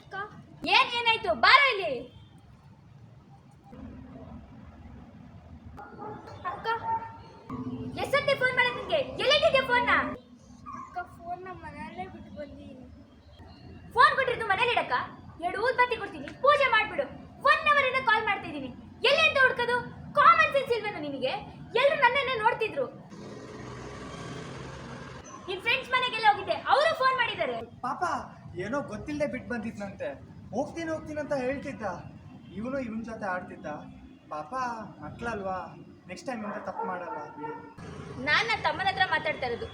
ಅಕ್ಕ ಏನಾಯ್ತು? ಬಾರೋ ಇಲ್ಲಿ. ಅಕ್ಕ ಎಷ್ಟೊತ್ತಿ ಫೋನ್ ಮಾಡಿದ್ ನಿಂಗೆ? ಎಲ್ಲಿಟ್ಟಿದ್ಯಾ ಫೋನ್ನ? ಅಕ್ಕ ಫೋನ್ ನಮ್ಮ ಮನೆಯಲ್ಲೇ ಬಿಟ್ಟು ಬಂದಿದ್ದೀನಿ. ಫೋನ್ ಕೊಟ್ಟಿದ್ದು ಮನೇಲಿ ಇಡಕ್ಕ? 2 ಊದ್ಬತ್ತಿ ಕೊಡ್ತೀನಿ, ಪೂಜೆ ಮಾಡ್ಬಿಡು. 1 ಅವರಿಂದ ಕಾಲ್ ಮಾಡ್ತಿದ್ದೀನಿ. ಎಲ್ಲಿ ಅಂತ ಹುಡ್ಕೋದು? ಕಾಮನ್ ಸೆನ್ಸ್ ಇಲ್ವೇನೋ ನಿನಗೆ? ಎಲ್ಲರೂ ನನ್ನನ್ನೇ ನೋಡ್ತಿದ್ರು. ನಿನ್ ಫ್ರೆಂಡ್ಸ್ ಮನೆಗೆಲ್ಲ ಹೋಗಿದ್ದೆ, ಅವರು ಫೋನ್ ಮಾಡಿದ್ದಾರೆ. ಪಾಪ ಏನೋ ಗೊತ್ತಿಲ್ಲದೆ ಬಿಟ್ಟು ಬಂದಿದ್ನಂತೆ. ಹೋಗ್ತೀನಿ ಅಂತ ಹೇಳ್ತಿದ್ದ. ಇವನು ಇವನ್ ಜೊತೆ ಆಡ್ತಿದ್ದ. ಪಾಪ ಮಕ್ಳಲ್ವಾ, ನೆಕ್ಸ್ಟ್ ಟೈಮ್ ಇಂದ ತಪ್ಪು ಮಾಡಲ್ಲ. ನಾನು ನನ್ನ ತಮ್ಮನ ಹತ್ರ ಮಾತಾಡ್ತಾ ಇರೋದು.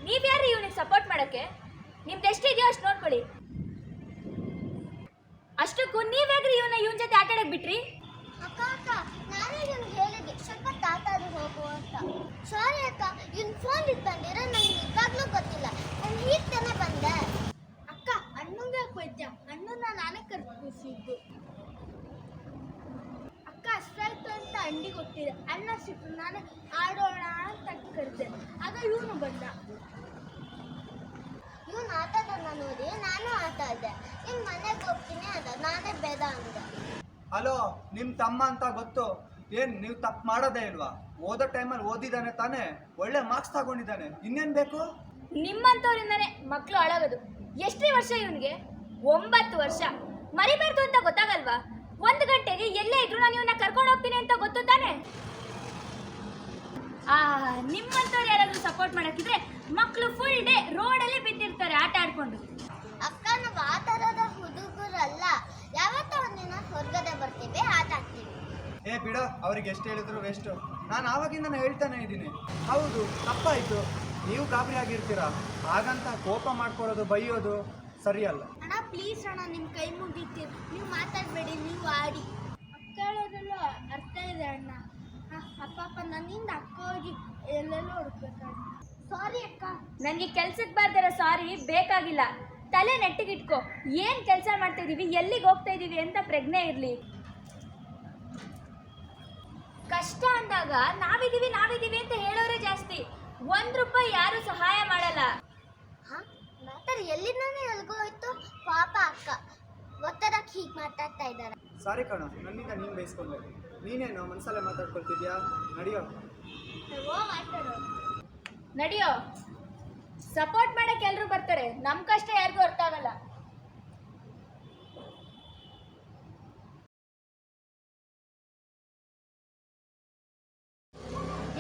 ನೀವ್ಯಾರು ಇವನಿಗೆ ಸಪೋರ್ಟ್ ಮಾಡಕ್ಕೆ? ನಿಮ್ದು ಎಷ್ಟಿದೆಯೋ ಅಷ್ಟು ನೋಡ್ಕೊಳ್ಳಿ. ಅಷ್ಟಕ್ಕೂ ನೀವ್ಯಾಗ್ರಿ ಇವನ ಜೊತೆ ಆಟ ಆಡಕ್ ಬಿಟ್ರಿ? ಅಕ್ಕ ನಾನೇ ನಿಮ್ಗೆ ಹೇಳಿದ್ದೆ ಸ್ವಲ್ಪ ಆಟ ಆಡಿ ಹೋಗು ಅಂತ. ಸಾರಿ ಅಕ್ಕ, ಇವ್ನು ಫೋನ್ ಇಟ್ಕೊಂಡಿರೋ ನಂಗೆ ನಿಜವಾಗ್ಲೂ ಗೊತ್ತಿಲ್ಲ. ನಾನು ಈಗ ತಾನೇ ಬಂದೆ. ಅಕ್ಕ ಅಣ್ಣಂಗೆ ಕೊಯ್ದ, ಅಣ್ಣನ ನಾನೇ ಕರ್ಪಿಸಿದ್ದು. ಅಕ್ಕ ಅಷ್ಟಾಯ್ತು ಅಂತ ಅಂಡಿಗೆ ಕೊಟ್ಟಿದೆ. ಅಣ್ಣ ಸಿಟ್ಟು ನಾನೇ ಆಡೋಣ ಅಂತ ಕರೆದೆ. ಆಗ ಇವನು ಬಂದ. ಇವನು ಆಟದನ್ನ ನೋಡಿ ನಾನು ಆಟ ಆಡಿದೆ. ಇನ್ನು ಮನೆಗೆ ಹೋಗ್ತೀನಿ ಅಂದ. ನಾನೇ ಬೇಡ ಅಂದೆ. ಹಲೋ, ನಿಮ್ ತಮ್ಮ ಅಂತ ಗೊತ್ತು. ಏನ್ ನೀವು ತಪ್ಪು ಮಾಡೋದೇ ಇಲ್ವಾ? ಓದೋ ಟೈಮಲ್ಲಿ ಓದಿದ್ದಾನೆ ತಾನೇ, ಒಳ್ಳೆ ಮಾರ್ಕ್ಸ್ ತಗೊಂಡಿದ್ದಾನೆ. ಇನ್ನೇನ್ ಬೇಕು? ನಿಮ್ಮಂತವ್ರಿಂದಾನೆ ಮಕ್ಕಳು ಹಾಳಾಗೋದು. ಎಷ್ಟೇ ವರ್ಷ ಇವನಿಗೆ? 9 ವರ್ಷ. ಮರಿಬಾರ್ದು ಅಂತ ಗೊತ್ತಾಗಲ್ವಾ? 1 ಗಂಟೆಗೆ ಎಲ್ಲೇ ಇದ್ರು ನಾನು ಇವನ್ನ ಕರ್ಕೊಂಡು ಹೋಗ್ತೀನಿ ಅಂತ ಗೊತ್ತು ತಾನೆ? ನಿಮ್ಮಂತವ್ರು ಯಾರಾದ್ರೂ ಸಪೋರ್ಟ್ ಮಾಡಕ್ಕಿದ್ರೆ ಮಕ್ಕಳು ಫುಲ್ ಡೇ ರೋಡಲ್ಲಿ ಬಿದ್ದಿರ್ತಾರೆ ಆಟ ಆಡ್ಕೊಂಡು. ಅಕ್ಕ ನಾವು ಆ ಥರದ ಹುಡುಗರಲ್ಲ. ಯಾವತ್ತೋ ಒಂದಿನ ಹೊರಗಡೆ ಬರ್ತೀವಿ, ಆಟ ಆಡ್ತೀವಿ. ಬಿಡೋ, ಅವ್ರಿಗೆ ಎಷ್ಟು ಹೇಳಿದ್ರು ವೇಸ್ಟು. ನಾನು ಆವಾಗಿಂದ ಹೇಳ್ತಾನೆ ಇದ್ದೀನಿ. ಹೌದು, ತಪ್ಪಾಯ್ತು. ನೀವು ಗಾಬರಿ ಆಗಿರ್ತೀರಾ. ಹಾಗಂತ ಕೋಪ ಮಾಡ್ಕೊಳ್ಳೋದು, ಬೈಯೋದು ಸರಿಯಲ್ಲ. ಅಣ್ಣ ಪ್ಲೀಸ್ ಅಣ್ಣ, ನಿಮ್ಮ ಕೈ ಮುಗಿತೀವಿ. ನೀವು ಮಾತಾಡಬೇಡಿ, ನೀವು ಆಡಿ. ಅಕ್ಕ ಹೇಳೋದ್ರಲ್ಲೂ ಅರ್ಥ ಇದೆ ಅಣ್ಣ. ಅಪ್ಪ ನನ್ನಿಂದ ಅಕ್ಕ ಹೋಗಿ ಎಲ್ಲೆಲ್ಲೂ ಹುಡುಕ್ಬೇಕಾಗ. ಸಾರಿ ಅಕ್ಕ. ನನಗೆ ಕೆಲ್ಸಕ್ಕೆ ಬಾರ್ದಿರೋ ಸಾರಿ ಬೇಕಾಗಿಲ್ಲ. ತಲೆ ನೆಟ್ಟಿಗಿಟ್ಕೋ. ಏನು ಕೆಲಸ ಮಾಡ್ತಾ ಇದೀವಿ, ಎಲ್ಲಿಗೆ ಹೋಗ್ತಾ ಇದೀವಿ ಅಂತ ಪ್ರಜ್ಞೆ ಇರಲಿ. ಕಷ್ಟ ಅಂದಾಗ ನಾವಿದೀವಿ ಅಂತ ಹೇಳೋರೇ ಜಾಸ್ತಿ. 1 ರೂಪಾಯಿ ಯಾರು ಸಹಾಯ ಮಾಡಲ್ಲ. ಮಾತಾಡಿ ಎಲ್ಲಿಂದಾನೆ ಎಲ್ಗೋ ಹೋಯ್ತು. ಪಾಪ ಅಕ್ಕ ಒತ್ತಡಕ್ಕೆ ಹೀಗೆ ಮಾತಾಡ್ತಾ ಇದ್ದಾರೆ. ಸಾರಿ ಕಣೋ, ನನ್ನಿಂದ ನೀನು ಬೈಸ್ಕೊಳ್ಬೇಕು. ನೀನೇನೋ ಮನಸ್ಸಲ್ಲೇ ಮಾತಾಡ್ಕೊಳ್ತಿದ್ಯಾ? ನಡಿಯೋ. ನಡಿಯೋ. ಸಪೋರ್ಟ್ ಮಾಡಕ್ಕೆ ಎಲ್ಲರೂ ಬರ್ತಾರೆ, ನಮ್ಮ ಕಷ್ಟ ಯಾರಿಗೂ ಅರ್ಥ ಆಗಲ್ಲ.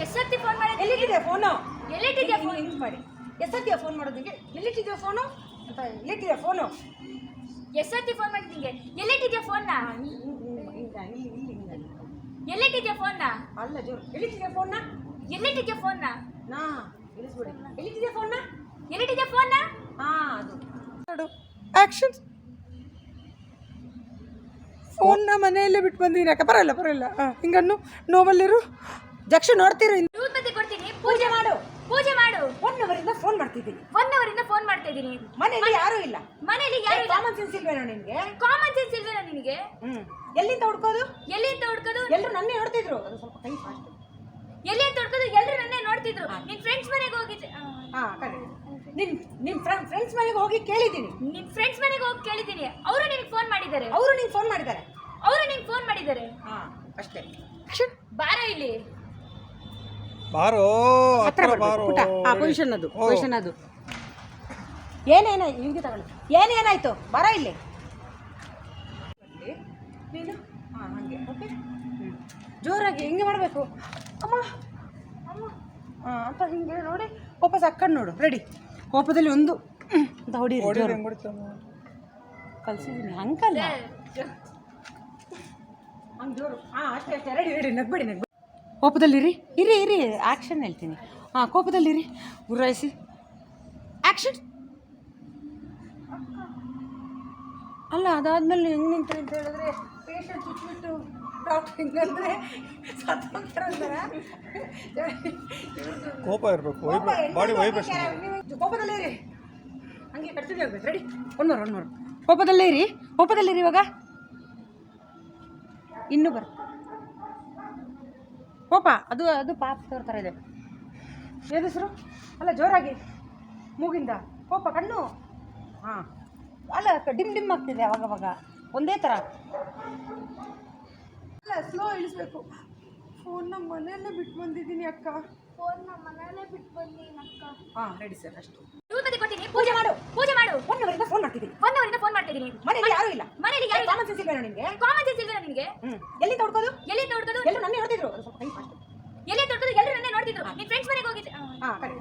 ಎಷ್ಟೊತ್ತಿ ಫೋನ್ ಮಾಡಿದ್ದೆ? ಎಲ್ಲಿಟ್ಟಿದ್ಯಾ ಫೋನು? ಎಲ್ಲಿಟ್ಟಿದ್ಯಾ ಫೋನ್? ಯೂಸ್ ಮಾಡಿ. ಎಷ್ಟೊತ್ತಿಯ ಫೋನ್ ಮಾಡೋದಿಗೆ? ಎಲ್ಲಿಟ್ಟಿದ್ಯಾ ಫೋನು ಅಂತ. ಎಲ್ಲಿಟ್ಟಿದ್ಯಾ ಫೋನು? ಎಷ್ಟೊತ್ತಿ ಫೋನ್ ಮಾಡಿದ್ದೆ? ಎಲ್ಲಿಟ್ಟಿದ್ಯಾ ಫೋನ್ನ? ಎಲ್ಲಿಟ್ಟಿದ್ಯಾ ಫೋನ್ನ? ಅಲ್ಲ ಜೋರು. ಎಲ್ಲಿಟ್ಟಿದ್ಯಾ ಫೋನ್ನ? ಎಲ್ಲಿಟ್ಟಿದ್ಯಾ ಫೋನ್ನ? ನಾ ಇಳಿಸ್ಬಿಡಿ. ಎಲ್ಲಿಟ್ಟಿದ್ಯಾ ಫೋನ್ನ? ಎಲ್ಲಿಟ್ಟಿದ್ಯಾ ಫೋನ್ನ? ಅದು ನೋಡು. ಆಕ್ಷನ್. ಫೋನ್ನ ಮನೆಯಲ್ಲೇ ಬಿಟ್ಟು ಬಂದೀನಿ. ಅಕ್ಕ ಪರವಾಗಿಲ್ಲ. ಹಿಂಗನ್ನು ನೋವಲ್ಲಿರು. ಜಕ್ಷ ನೋಡ್ತೀರು. ಊದ್ಬತ್ತಿ ಕೊಡ್ತೀನಿ, ಪೂಜೆ ಮಾಡು. 1 ಅವರಿಂದ ಫೋನ್ ಮಾಡ್ತಿದ್ದೀನಿ. 1 ಅವರಿಂದ ಫೋನ್ ಮಾಡ್ತಾ ಇದ್ದೀನಿ. ಮನೆಯಲ್ಲಿ ಯಾರೂ ಇಲ್ಲ. ಮನೆಯಲ್ಲಿ ಯಾರು? ಕಾಮನ್ ಸೆನ್ಸ್ ಇಲ್ವೇನೋ ನಿನ್ಗೆ? ಕಾಮನ್ ಸೆನ್ಸ್ ಇಲ್ವೇನೋ ನಿನಗೆ? ಎಲ್ಲಿಂದ ಹುಡ್ಕೋದು? ಎಲ್ಲರೂ ನನ್ನೇ ನೋಡ್ತಿದ್ರು. ಅದು ಸ್ವಲ್ಪ ಕೈ ಫಾಸ್ಟ್. ಎಲ್ಲಿ ಅಂತ ಹುಡ್ಕೋದು? ಎಲ್ಲರೂ ನನ್ನೇ ನೋಡ್ತಿದ್ರು. ನಿನ್ ಫ್ರೆಂಡ್ಸ್ ಮನೆಗೆ ಹೋಗಿದ್ದೆ. ನಿಮ್ ಫ್ರೆಂಡ್ಸ್ ಮನೆಗೆ ಹೋಗಿ ಕೇಳಿದ್ದೀನಿ. ನಿನ್ ಫ್ರೆಂಡ್ಸ್ ಮನೆಗೆ ಹೋಗಿ ಕೇಳಿದ್ದೀನಿ. ಅವರು ನಿನಗೆ ಫೋನ್ ಮಾಡಿದ್ದಾರೆ. ಅವರು ನಿಂಗೆ ಫೋನ್ ಮಾಡಿದ್ದಾರೆ. ಅಷ್ಟೇ. ಬಾರೋ ಇಲ್ಲಿ. ಬಾರೋ, ಹತ್ರ ಬರ್ಬೇಕು ಪುಟ್ಟ. ಪೊಸಿಷನ್ ಅದು. ಹಿಂಗೆ ತಗೊಳ್ಳಿ. ಏನೇನಾಯ್ತು? ಬರ ಇಲ್ಲಿ ನೀನು. ಹಂಗೆ ಓಕೆ. ಜೋರಾಗಿ ಹಿಂಗೆ ಮಾಡಬೇಕು. ಅಮ್ಮ ಅಂತ ಹಿಂಗೆ ನೋಡಿ ವಾಪಸ್ ಹಾಕೊಂಡು ನೋಡು. ರೆಡಿ? ಕೋಪದಲ್ಲಿ ಒಂದು ಅಂತ ಹೊಡಿ. ಕಲ್ಸಿದ್ದೀನಿ ಹಂಗಲ್ಲ, ಹಂಗೆ ಜೋರು. ಅಷ್ಟೇ. ರೆಡಿ. ನಗ್ಬೇಡಿ. ಕೋಪದಲ್ಲಿರಿ. ಇರಿ. ಆ್ಯಕ್ಷನ್ ಹೇಳ್ತೀನಿ. ಕೋಪದಲ್ಲಿರಿ. ಗುರಾಯಿಸಿ. ಆ್ಯಕ್ಷನ್. ಅಲ್ಲ, ಅದಾದ್ಮೇಲೆ ಹೆಂಗೆ ನಿಂತು ಅಂತ ಹೇಳಿದ್ರೆ ಪೇಷಂಟ್ ಚುಚ್ಚಿಬಿಟ್ಟು ಡಾಕ್ಟ್ರ್ ಹಿಂಗಂದ್ರೆ ಕೋಪ ಇರಬೇಕು. Body vibration. ಕೋಪದಲ್ಲಿರಿ. ಹಂಗೆ ಕಟ್ತಿದ್ದೆ ಹೋಗ್ಬೇಕು. ರೆಡಿ? One more. ಕೋಪದಲ್ಲಿರಿ. ಇವಾಗ ಇನ್ನೂ ಬರುತ್ತೆ ಕೋಪ. ಅದು ಪಾಪ ಥರ ಇದೆ. ಏನಿಸ್ರು? ಅಲ್ಲ, ಜೋರಾಗಿ ಮೂಗಿಂದ ಕೋಪ. ಕಣ್ಣು. ಅಲ್ಲ ಡಿಮ್ ಡಿಮ್ ಆಗ್ತಿದೆ ಅವಾಗವಾಗ ಒಂದೇ ಥರ. ಅಲ್ಲ ಸ್ಲೋ ಇಳಿಸ್ಬೇಕು. ಫೋನ್ ನಮ್ಮ ಮನೆಯಲ್ಲೇ ಬಿಟ್ಟು ಬಂದಿದ್ದೀನಿ ಅಕ್ಕ. ಫೋನ್ ನಮ್ಮ ಮನೆಯಲ್ಲೇ ಬಿಟ್ಟು ಬಂದೀನಿ ಅಕ್ಕ. ಹಾಂ ರೆಡಿ ಸರ್ ಅಷ್ಟು. ರೂಪತಿ ಕೊಟ್ಟಿನಿ, ಪೂಜೆ ಮಾಡು. ಪೂಜೆ ಮಾಡು. 1 ಅವರಿಂದ ಫೋನ್ ಮಾಡ್ತಿದ್ದೀನಿ. 1 ಅವರಿಂದ ಫೋನ್ ಮಾಡ್ತಾ ಇದೀನಿ. ಮನೇಲಿ ಯಾರೂ ಇಲ್ಲ. ಮನೆಯಲ್ಲಿ ಯಾರು ಕಾಮನ್ ಸೆನ್ಸ್ ಇಲ್ಲ ನಿಮಗೆ. ಕಾಮನ್ ಸೆನ್ಸ್ ಇಲ್ವಾ ನಿಮಗೆ? ಎಲ್ಲಿ ತೊಡ್ಕೋದು? ಎಲ್ಲಿ ನೋಡ್ಕೋದು? ಎಲ್ಲರೂ ನನ್ನ ಹೊಡೆದಿದ್ರು. ಸ್ವಲ್ಪ ಕೈ ಫಾಸ್ಟ್. ಎಲ್ಲಿ ತೊಡ್ಕೋದು? ಎಲ್ಲರೂ ನನ್ನೇ ನೋಡ್ತಿದ್ರು. ನಿನ್ ಫ್ರೆಂಡ್ಸ್ ಮನೆಗೆ ಹೋಗಿದ್ದೆ. ಹಾಂ ಕರೆ.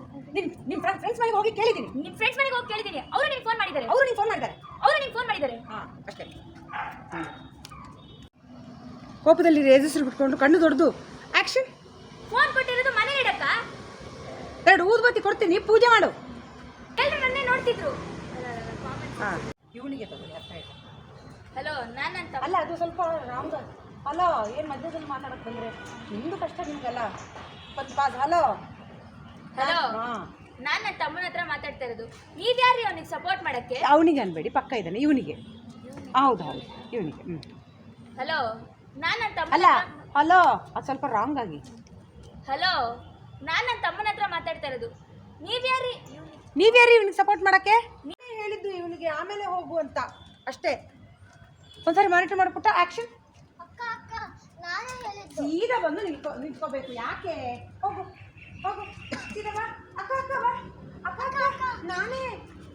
ನಿಮ್ಮ ಫ್ರೆಂಡ್ಸ್ ಮನೆಗೆ ಹೋಗಿ ಕೇಳಿದ್ದೀನಿ. ನಿನ್ ಫ್ರೆಂಡ್ಸ್ ಮನೆಗೆ ಹೋಗಿ ಕೇಳಿದೀನಿ. ಅವರು ನಿನ್ಗೆ ಫೋನ್ ಮಾಡಿದ್ದಾರೆ. ಅವರು ನಿಂಗೆ ಫೋನ್ ಮಾಡಿದ್ದಾರೆ. ಹಾಂ ಅಷ್ಟೇ. ಕೋಪದಲ್ಲಿ ರೇಜಸ್ರು ಬಿಟ್ಕೊಂಡು ಕಣ್ಣು ದೊಡ್ಡದು. ಆ್ಯಕ್ಷನ್. ಫೋನ್ ಕೊಟ್ಟಿರೋದು ಮನೇಲಿ ಇಡಕ್ಕ. 2 ಊದುಬತ್ತಿ ಕೊಡ್ತೀನಿ, ಪೂಜೆ ಮಾಡು. ಎಲ್ಲರೂ ನನ್ನೇ ನೋಡ್ತಿದ್ರು. ಹಾಂ ಇವನಿಗೆ ತಗೊಳ್ಳಿ, ಅರ್ಥ ಆಯ್ತು. ಹಲೋ, ನಾನಂತ. ಅಲ್ಲ ಅದು ಸ್ವಲ್ಪ ರಾಮ್ದ. ಹಲೋ, ಏನು ಮಧ್ಯದಲ್ಲಿ ಮಾತಾಡಕ್ಕೆ ಬಂದರೆ ನಿಮ್ಮದು ಕಷ್ಟ ನಿಮಗಲ್ಲ. Pass hello. ಹಲೋ, ಹಾಂ ನಾನು ನನ್ನ ತಮ್ಮನ ಹತ್ರ ಮಾತಾಡ್ತಾ ಇರೋದು. ನೀವ್ಯಾರು ಅವನಿಗೆ ಸಪೋರ್ಟ್ ಮಾಡಕ್ಕೆ? ಅವನಿಗೆ ಅನ್ಬೇಡಿ, ಪಕ್ಕ ಇದ್ದಾನೆ ಇವನಿಗೆ. ಹೌದು ಹೌದು ಇವನಿಗೆ. ಹಲೋ, ನಾನು ನನ್ನ ತಮ್ಮ. ಅಲ್ಲ ಹಲೋ, ಅದು ಸ್ವಲ್ಪ ರಾಂಗ್ ಆಗಿ. ಹಲೋ, ನಾನು ನನ್ನ ತಮ್ಮನ ಹತ್ರ ಮಾತಾಡ್ತಾ ಇರೋದು. ನೀವ್ಯಾರು ಇವನಿಗೆ ಸಪೋರ್ಟ್ ಮಾಡಕ್ಕೆ? ನೀವೇ ಹೇಳಿದ್ದು ಇವನಿಗೆ ಆಮೇಲೆ ಹೋಗು ಅಂತ ಅಷ್ಟೇ. ಒಂದ್ಸರಿ ಮಾನಿಟರ್ ಮಾಡಿಬಿಟ್ಟ. ಆ್ಯಕ್ಷನ್. ಅಕ್ಕ ಅಕ್ಕ ನಾನೇ ಹೇಳಿದ್ದು. ಸೀದಾ ಬಂದು ನಿಂತ್ಕೋಬೇಕು. ಯಾಕೆ? ಹೋಗು ಹೋಗು ಸೀದಾ ಬಾ. ಅಕ್ಕ ಅಕ್ಕ ಬಾ. ಅಕ್ಕ ಅಕ್ಕ ನಾನೇ.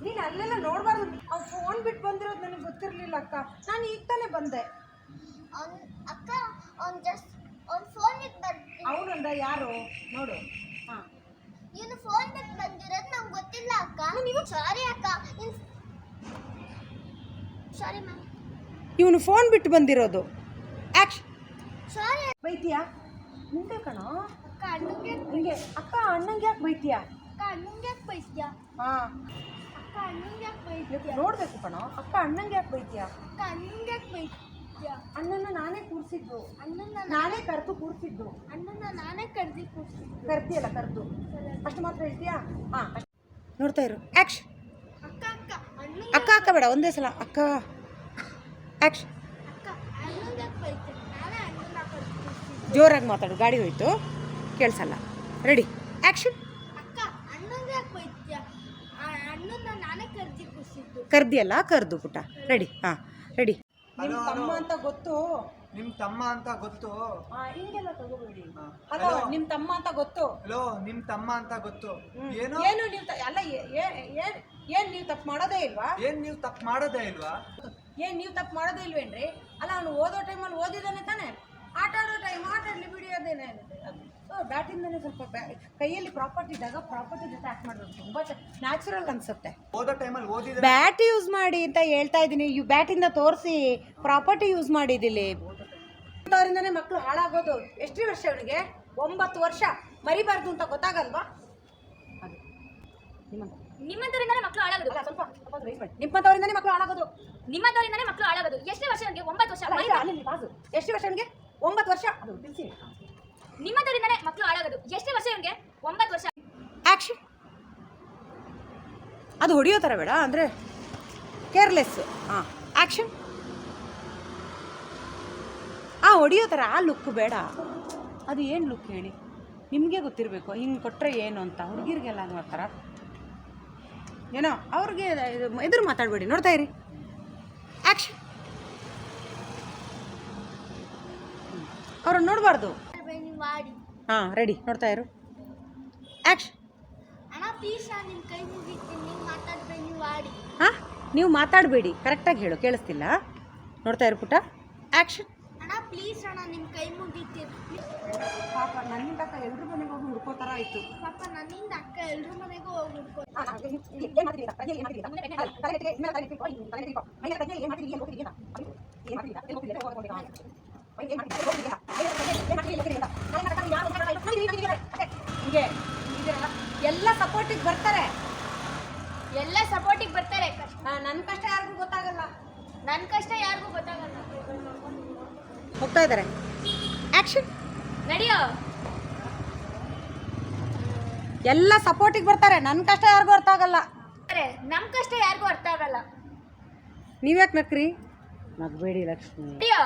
ನೀನು ಅಲ್ಲೆಲ್ಲ ನೋಡಬಾರ್ದು. ಅವ್ನು ಫೋನ್ ಬಿಟ್ಟು ಬಂದಿರೋದು ನನಗೆ ಗೊತ್ತಿರಲಿಲ್ಲ ಅಕ್ಕ. ನಾನು ಈಗ ತಾನೇ ಬಂದೆ. ಅಕ್ಕ ಅವ್ನು ಫೋನ್ ಬಿಟ್ಟು ಬಂದು ಅವನಂದ ಯಾರು ನೋಡು. ಹಾಂ ಇವನು ಫೋನ್ ಬಿಟ್ಟು ಬಂದಿರೋದು ನಂಗೆ ಗೊತ್ತಿಲ್ಲ ಅಕ್ಕ. ಸಾರಿ ಅಕ್ಕ. Sorry ma'am. ಇವನು ಫೋನ್ ಬಿಟ್ಟು ಬಂದಿರೋದು. ಆ್ಯಕ್ಷನ್. ಸಾರಿ ಬೈತೀಯಾ? ನಿಂದೆ ಕಣೋ. ಅಕ್ಕ ಅಣ್ಣಂಗೆ ಹಿಂಗೆ ಅಕ್ಕ ಅಣ್ಣಂಗೆ ಯಾಕೆ ಬೈತೀಯಾ? ಅಕ್ಕ ಅಣ್ಣಂಗೆ ಯಾಕೆ ಬೈಸ್ತೀಯಾ? ಹಾಂ ಅಕ್ಕ ಅಣ್ಣಂಗೆ ಯಾಕೆ ಬೈಸ್ತೀಯಾ? ನೋಡ್ಬೇಕು ಕಣೋ. ಅಕ್ಕ ಅಣ್ಣಂಗೆ ಯಾಕೆ ಬೈತೀಯಾ? ಅಕ್ಕ ಅಣ್ಣಂಗೆ ಯಾಕೆ ಬೈಸ್ತೀಯಾ? ಅಣ್ಣನ ನಾನೇ ಕೂರಿಸಿದ್ದು. ಅಣ್ಣನ ನಾನೇ ಕರೆದು ಕೂರಿಸಿದ್ದು. ಅಣ್ಣನ ನಾನೇ ಕರ್ದಿ ಕೂರ್ಸಿದ್ದು. ಕರ್ದಿಯಲ್ಲ ಕರೆದು. ಅಷ್ಟು ಮಾತ್ರ ಹೇಳ್ತೀಯಾ? ಹಾಂ ನೋಡ್ತಾ ಇರು. ಆ್ಯಕ್ಷನ್. ಅಕ್ಕ ಅಕ್ಕ ಅಣ್ಣಂಗೆ ಅಕ್ಕ ಅಕ್ಕ ಬೇಡ, ಒಂದೇ ಸಲ ಅಕ್ಕ. ಆ್ಯಕ್ಷನ್. ಅಕ್ಕ ಅಣ್ಣಂಗೆ ಯಾಕೆ ಬೈತೀಯ? ನಾನೇ ಅಣ್ಣನ ಕರ್ದಿ ಕೂರ್ಸಿದ್ದು. ಜೋರಾಗಿ ಮಾತಾಡು, ಗಾಡಿ ಹೋಯ್ತು ಕೇಳಿಸಲ್ಲ. ರೆಡಿ. ಆ್ಯಕ್ಷನ್. ಅಕ್ಕ ಅಣ್ಣಂಗೆ ಯಾಕೆ ಬೈತೀಯ? ಅಣ್ಣನ ನಾನೇ ಕರ್ದಿ ಕೂರ್ಸಿದ್ದು. ಕರ್ದಿಯಲ್ಲ ಕರ್ದು ಪುಟ್ಟ. ರೆಡಿ. ಹಾಂ ರೆಡಿ. ಹಲೋ, ನಿಮ್ಮ ತಮ್ಮ ಹಲೋ. ಅಂತ ಗೊತ್ತು. ನಿಮ್ಮ ತಮ್ಮ ಅಂತ ಗೊತ್ತು. ಹಿಂಗೆಲ್ಲ ತಗೋಬೇಡಿ. ಹಾ. Hello, hello. ನಿಮ್ಮ ತಮ್ಮ ಅಂತ ಗೊತ್ತು. ಹಲೋ, ನಿಮ್ಮ ತಮ್ಮ ಅಂತ ಗೊತ್ತು. ಏನು ಏನು ನೀವು ಅಲ್ಲ ಏನು ನೀವು ತಪ್ಪು ಮಾಡೋದೇ ಇಲ್ವಾ? ಏನ್ ನೀವು ತಪ್ಪು ಮಾಡೋದೇ ಇಲ್ವಾ? ಏನು ನೀವು ತಪ್ಪು ಮಾಡೋದೇ ಇಲ್ವೇನ್ರಿ? ಅಲ್ಲ ಅವನು ಓದೋ ಟೈಮಲ್ಲಿ ಓದಿದ್ದಾನೆ ತಾನೆ. ಆಟ ಆಡೋ ಟೈಮ್ ಆಟಾಡಲಿ ಬಿಡಿ. ಅದೇನೇ ಬ್ಯಾಟಿಂದನೇ ಸ್ವಲ್ಪ ಕೈಯಲ್ಲಿ ಪ್ರಾಪರ್ಟಿ ಇದ್ದಾಗ ಪ್ರಾಪರ್ಟಿ ಜೊತೆ ಆ್ಯಕ್ಟ್ ಮಾಡೋದು ತುಂಬ ನ್ಯಾಚುರಲ್ ಅನಿಸುತ್ತೆ. ಓದೋ ಟೈಮಲ್ಲಿ ಓದಿದ್ರೆ ಬ್ಯಾಟ್ ಯೂಸ್ ಮಾಡಿ ಅಂತ ಹೇಳ್ತಾ ಇದ್ದೀನಿ. ಬ್ಯಾಟಿಂದ ತೋರಿಸಿ ಪ್ರಾಪರ್ಟಿ ಯೂಸ್ ಮಾಡಿದಿಲ್ಲಿ. ಅವರಿಂದನೇ ಮಕ್ಕಳು ಹಾಳಾಗೋದು. ಎಷ್ಟು ವರ್ಷ ಅವನಿಗೆ? 9 ವರ್ಷ. ಮರಿಬಾರ್ದು ಅಂತ ಗೊತ್ತಾಗಲ್ವಾ? ಅದು ನಿಮ್ಮಂತವರಿಂದನೇ ಮಕ್ಕಳು ಹಾಳಾಗೋದು. ಅಲ್ಲ ಸ್ವಲ್ಪ ನಿಮ್ಮಂಥವರಿಂದನೇ ಮಕ್ಕಳು ಹಾಳಾಗೋದು. ನಿಮ್ಮಂತವರಿಂದನೇ ಮಕ್ಕಳು ಹಾಳಾಗೋದು. ಎಷ್ಟು ವರ್ಷ ನನಗೆ? 9 ವರ್ಷ. ಎಷ್ಟು ವರ್ಷ ಅವನಿಗೆ? 9 ವರ್ಷ. ಅದು ತಿಳಿಸಿ. ನಿಮ್ಮಂತವರಿಂದನೇ ಮಕ್ಕಳು ಹಾಳಾಗೋದು. ಎಷ್ಟು ವರ್ಷ ಇವನಿಗೆ? 9 ವರ್ಷ. ಆ್ಯಕ್ಷನ್. ಅದು ಹೊಡೆಯೋ ಥರ ಬೇಡ, ಅಂದರೆ ಕೇರ್ಲೆಸ್. ಹಾಂ ಆ್ಯಕ್ಷನ್. ಹೊಡೆಯೋ ಥರ ಆ ಲುಕ್ ಬೇಡ. ಅದು ಏನು ಲುಕ್ ಹೇಳಿ? ನಿಮಗೆ ಗೊತ್ತಿರಬೇಕು ಹಿಂಗೆ ಕೊಟ್ಟರೆ ಏನು ಅಂತ. ಹುಡುಗಿರಿಗೆಲ್ಲ ಹಂಗೆ ಮಾಡ್ತಾರ ಏನೋ. ಅವ್ರಿಗೆ ಎದುರು ಮಾತಾಡಬೇಡಿ, ನೋಡ್ತಾ ಇರಿ. ಆ್ಯಕ್ಷನ್. ಅವ್ರನ್ನ ನೋಡಬಾರ್ದು. ಮಾಡಿ ಹಾಂ ರೆಡಿ, ನೋಡ್ತಾ ಇರು. ಆ್ಯಕ್ಷನ್. ಅಣ್ಣ ಪ್ಲೀಸ್ ನಾನು ನಿಮ್ಮ ಕೈ ಮುಗಿತೀನಿ. ನೀವು ಮಾತಾಡ್ಬೇಡಿ, ನೀವು ಮಾಡಿ. ಹಾಂ ನೀವು ಮಾತಾಡಬೇಡಿ, ಕರೆಕ್ಟಾಗಿ ಹೇಳು, ಕೇಳಿಸ್ತಿಲ್ಲ. ನೋಡ್ತಾ ಇರು ಪುಟ್ಟ. ಆ್ಯಕ್ಷನ್. ಅಣ್ಣ ಪ್ಲೀಸ್ ಅಣ್ಣ ನಿಮ್ಮ ಕೈ ಮುಗಿತೀನಿ. ಪಾಪ ನನ್ನಿಂದ ಅಕ್ಕ ಎಲ್ರ ಮನೆಗೆ ಹೋಗಿ ಹುಡ್ಕೋ ಥರ ಆಯಿತು. ಪಾಪ ನನ್ನಿಂದ ಅಕ್ಕ ಎಲ್ರ ಮನೆಗೂ ಹೋಗಿ ಹುಡ್ಕೋ. ಎಲ್ಲ ಸಪೋರ್ಟಿಗೆ ಬರ್ತಾರೆ. ಎಲ್ಲ ಸಪೋರ್ಟಿಗೆ ಬರ್ತಾರೆ. ನನ್ನ ಕಷ್ಟ ಯಾರಿಗೂ ಗೊತ್ತಾಗಲ್ಲ. ನನ್ನ ಕಷ್ಟ ಯಾರಿಗೂ ಗೊತ್ತಾಗಲ್ಲ. ಹೋಗ್ತಾ ಇದ್ದಾರೆ. ಆ್ಯಕ್ಷನ್. ನಡಿಯೋ. ಎಲ್ಲ ಸಪೋರ್ಟಿಗೆ ಬರ್ತಾರೆ. ನನ್ನ ಕಷ್ಟ ಯಾರಿಗೂ ಅರ್ಥ ಆಗಲ್ಲ. ನಮ್ಮ ಕಷ್ಟ ಯಾರಿಗೂ ಅರ್ಥ ಆಗಲ್ಲ. ನೀವ್ಯಾಕೆ ನಕ್ರಿ? ನಗಬೇಡಿ ಲಕ್ಷ್ಮಿ. ನಡಿಯೋ.